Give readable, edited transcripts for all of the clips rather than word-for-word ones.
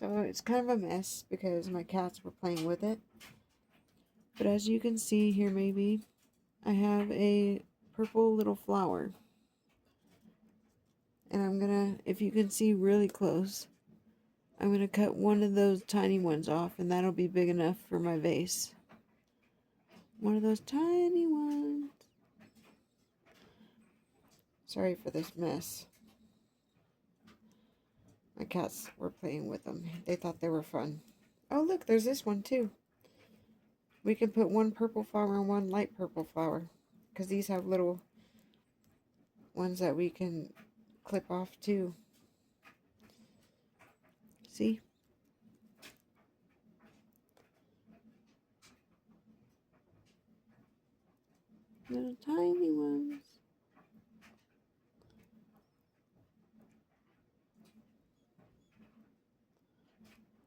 So it's kind of a mess because my cats were playing with it. But as you can see here, maybe, I have a purple little flower. And I'm gonna, if you can see really close, I'm gonna cut one of those tiny ones off, and that'll be big enough for my vase. One of those tiny ones. Sorry for this mess. My cats were playing with them. They thought they were fun. Oh, look, there's this one too. We can put one purple flower and one light purple flower, because these have little ones that we can clip off too. See? Little tiny ones.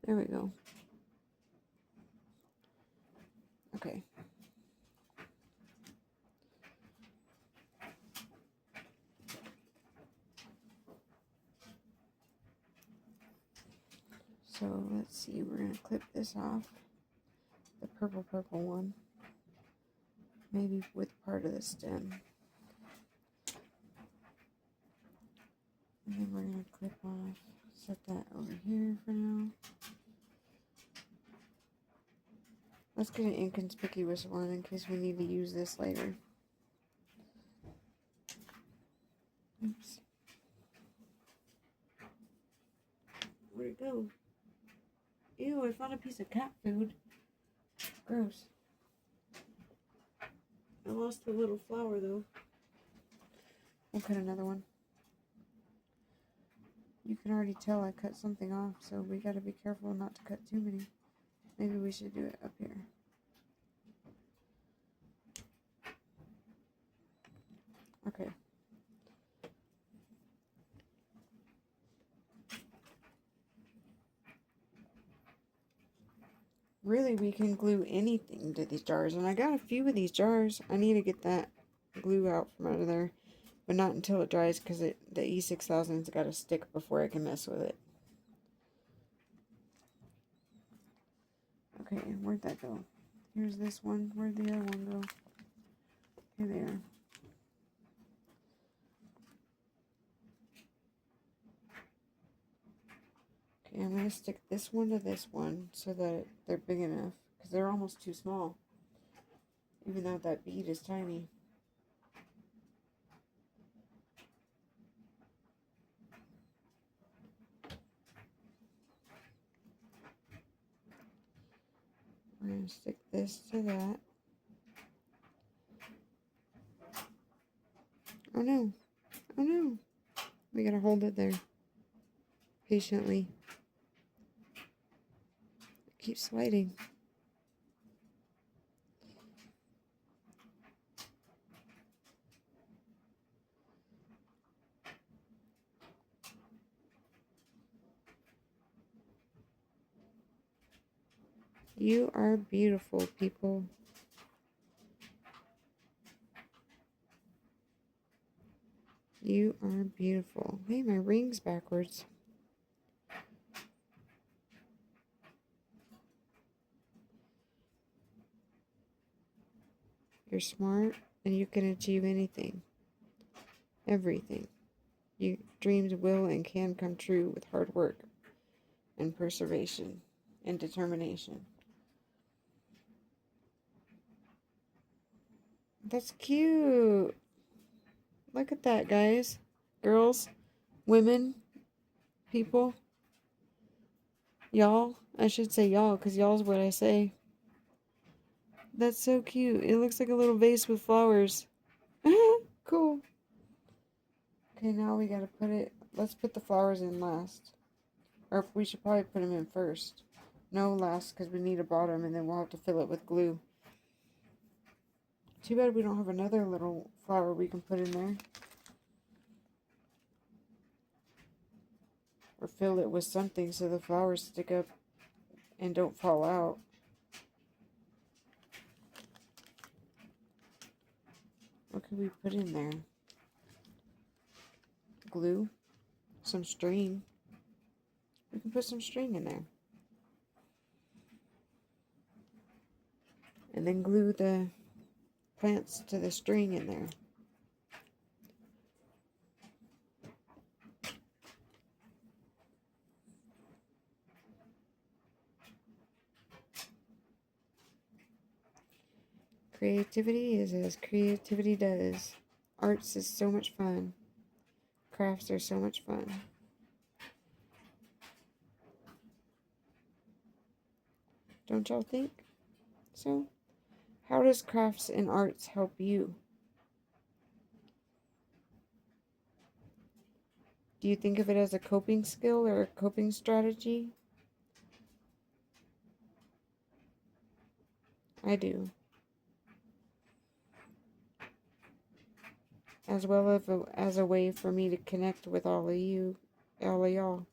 There we go. Okay. So let's see, we're going to clip this off. The purple one. Maybe with part of the stem. And then we're going to clip off. Set that over here for now. Let's get an inconspicuous one in case we need to use this later. Oops. Where'd it go? Ew, I found a piece of cat food. Gross. I lost the little flower though. We'll cut another one. You can already tell I cut something off, so we gotta be careful not to cut too many. Maybe we should do it up here. Okay. Really, we can glue anything to these jars. And I got a few of these jars. I need to get that glue out from under there. But not until it dries, because the E6000's got to stick before I can mess with it. Okay, where'd that go? Here's this one. Where'd the other one go? Here they are. Okay, I'm going to stick this one to this one so that they're big enough. Because they're almost too small. Even though that bead is tiny. We're going to stick this to that. Oh no. Oh no. We got to hold it there. Patiently. Keep sliding. You are beautiful, people. You are beautiful. Hey, my ring's backwards. You're smart and you can achieve anything. Everything. Your dreams will and can come true with hard work and perseveration and determination. That's cute. Look at that, guys. Girls, women, people. Y'all. I should say y'all, because y'all's what I say. That's so cute. It looks like a little vase with flowers. Cool. Okay, now we gotta put it... Let's put the flowers in last. Or we should probably put them in first. No, last, because we need a bottom, and then we'll have to fill it with glue. Too bad we don't have another little flower we can put in there. Or fill it with something so the flowers stick up and don't fall out. What could we put in there? Glue? Some string? we can put some string in there. And then glue the plants to the string in there. Creativity is as creativity does. Arts is so much fun. Crafts are so much fun. Don't y'all think so? How does crafts and arts help you? Do you think of it as a coping skill or a coping strategy? I do. As well as a way for me to connect with all of you, all of y'all.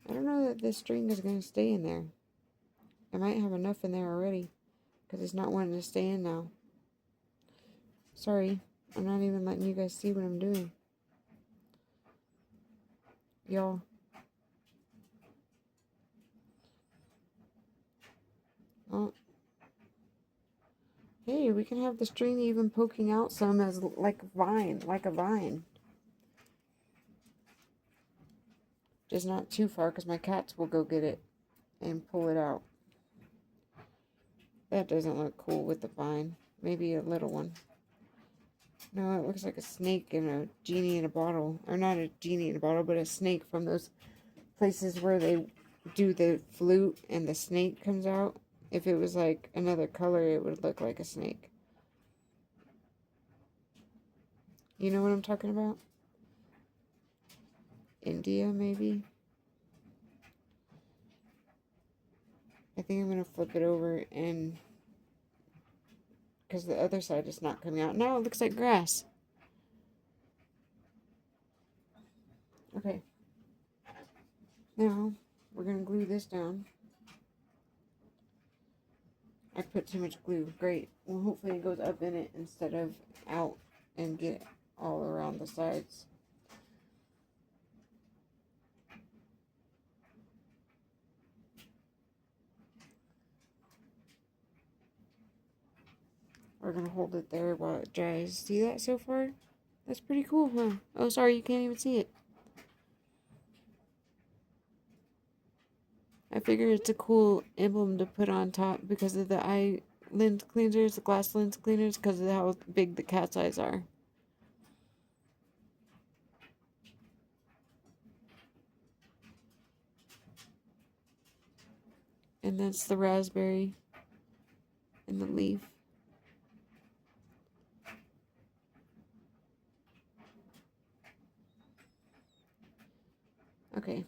I don't know that this string is going to stay in there. I might have enough in there already, because it's not wanting to stay in now. Sorry, I'm not even letting you guys see what I'm doing. Y'all. Oh. Hey, we can have the string even poking out some as like a vine. Just not too far, because my cats will go get it and pull it out. That doesn't look cool with the vine. Maybe a little one. No, it looks like a snake and a genie in a bottle. Or not a genie in a bottle, but a snake from those places where they do the flute and the snake comes out. If it was like another color, it would look like a snake. You know what I'm talking about? India, maybe? I think I'm going to flip it over and... because the other side is not coming out. Now it looks like grass. Okay. Now, we're going to glue this down. I put too much glue. Great. Well, hopefully it goes up in it instead of out and get all around the sides. We're going to hold it there while it dries. See that so far? That's pretty cool, huh? Oh, sorry, you can't even see it. I figure it's a cool emblem to put on top because of the eye lens cleaners, the glass lens cleaners, because of how big the cat's eyes are. And that's the raspberry and the leaf. Okay.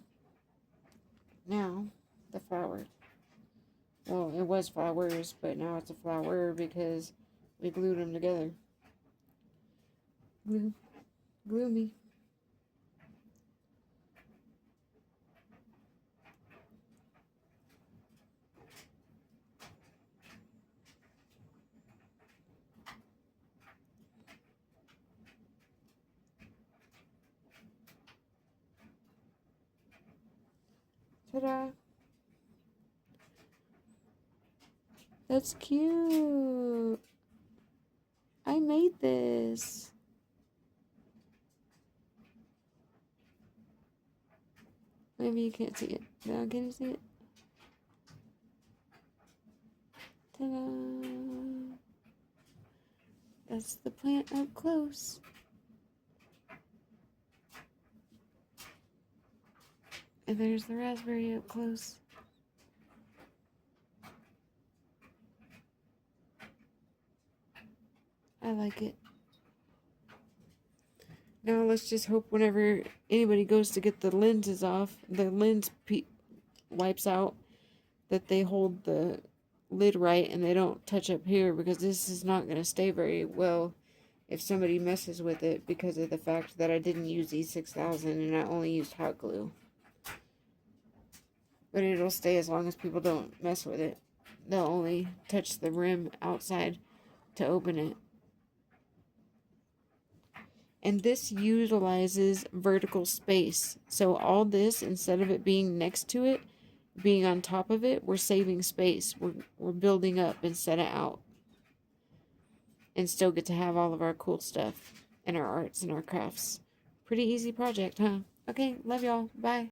Now, the flower. Well, it was flowers, but now it's a flower because we glued them together. Glue me. Ta-da! That's cute! I made this! Maybe you can't see it. Now can you see it? Ta-da! That's the plant up close. And there's the raspberry up close. I like it. Now let's just hope whenever anybody goes to get the lenses off, the lens wipes out, that they hold the lid right and they don't touch up here, because this is not going to stay very well if somebody messes with it because of the fact that I didn't use E6000 and I only used hot glue. But it'll stay as long as people don't mess with it. They'll only touch the rim outside to open it. And this utilizes vertical space. So all this, instead of it being next to it, being on top of it, we're saving space. We're building up instead of out. And still get to have all of our cool stuff and our arts and our crafts. Pretty easy project, huh? Okay, love y'all. Bye.